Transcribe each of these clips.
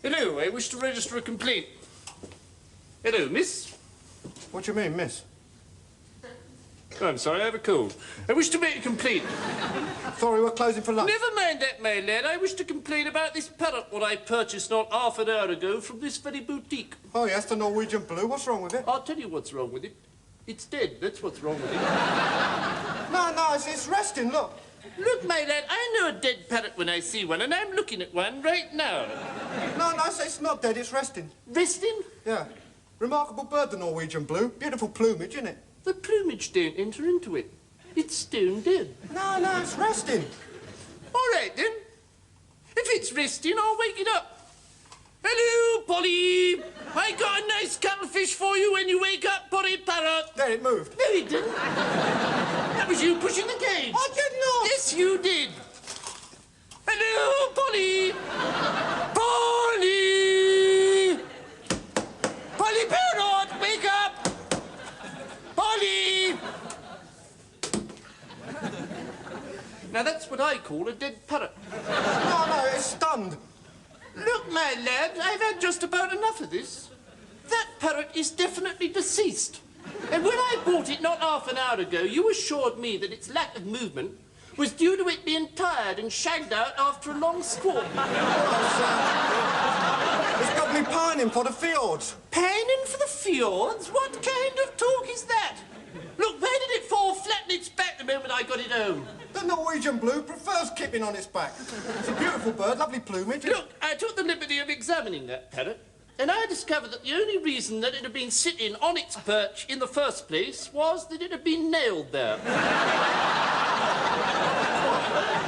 Hello, I wish to register a complaint. Hello, miss. What do you mean, miss? Oh, I'm sorry, I have a cold. I wish to make a complaint. Sorry, we're closing for lunch. Never mind that, my lad. I wish to complain about this parrot what I purchased not half an hour ago from this very boutique. Oh, yes, the Norwegian blue. What's wrong with it? I'll tell you what's wrong with it. It's dead, that's what's wrong with it. No, it's resting, look. Look, my lad, I know a dead parrot when I see one, and I'm looking at one right now. No, it's not dead, it's resting. Resting? Yeah. Remarkable bird, the Norwegian blue. Beautiful plumage, isn't it? The plumage don't enter into it. It's stone dead. No, it's resting. All right, then. If it's resting, I'll wake it up. Hello, Polly. I got a nice cuttlefish for you when you wake up, Polly Parrot. There, it moved. No, it didn't. That was you pushing the cage. I did not. Yes, you did. Hello, Polly. Polly. Polly Parrot, wake up. Polly. Now, that's what I call a dead parrot. No, it's stunned. Look, my lad, I've had just about enough of this. That parrot is definitely deceased. And when I bought it not half an hour ago, you assured me that its lack of movement was due to it being tired and shagged out after a long squawk. It's got me pining for the fjords. Pining for the fjords? What kind of talk is that? Look, where did it fall flat on its back the moment I got it home? The Norwegian blue prefers kipping on its back. It's a beautiful bird, lovely plumage. Look, I took the liberty of examining that parrot, and I discovered that the only reason that it had been sitting on its perch in the first place was that it had been nailed there.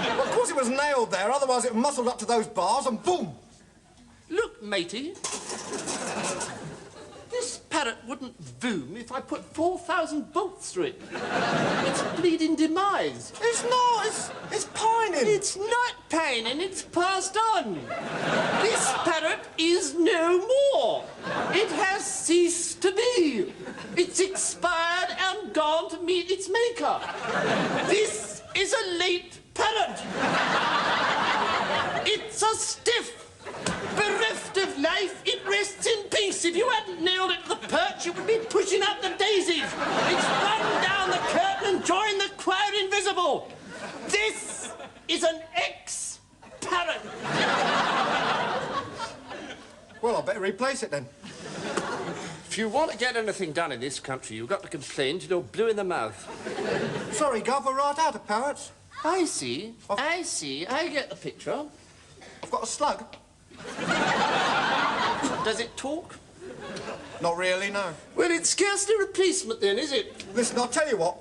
Well, of course it was nailed there, otherwise it muscled up to those bars and boom! Look, matey, this parrot wouldn't boom if I put 4,000 bolts through it. It's bleeding demise. It's not, it's pining. It's not pining, it's passed on. This parrot is no more. It has ceased to be. It's expired and gone to meet its maker. This is a late parrot. It's a stiff. Bereft of life, it rests in peace. If you hadn't nailed it to the perch, it would be pushing up the daisies. It's run down the curtain and joined the choir invisible. This is an ex-parrot. Well, I better replace it then. If you want to get anything done in this country, you've got to complain till you're blue in the mouth. Sorry, Gov, we're right out of parrots. I see. I get the picture. I've got a slug. Does it talk? Not really, no. Well, it's scarcely a replacement then, is it? Listen, I'll tell you what.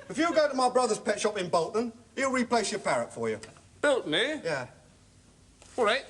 If you go to my brother's pet shop in Bolton, he'll replace your parrot for you. Bolton, eh? Yeah. All right.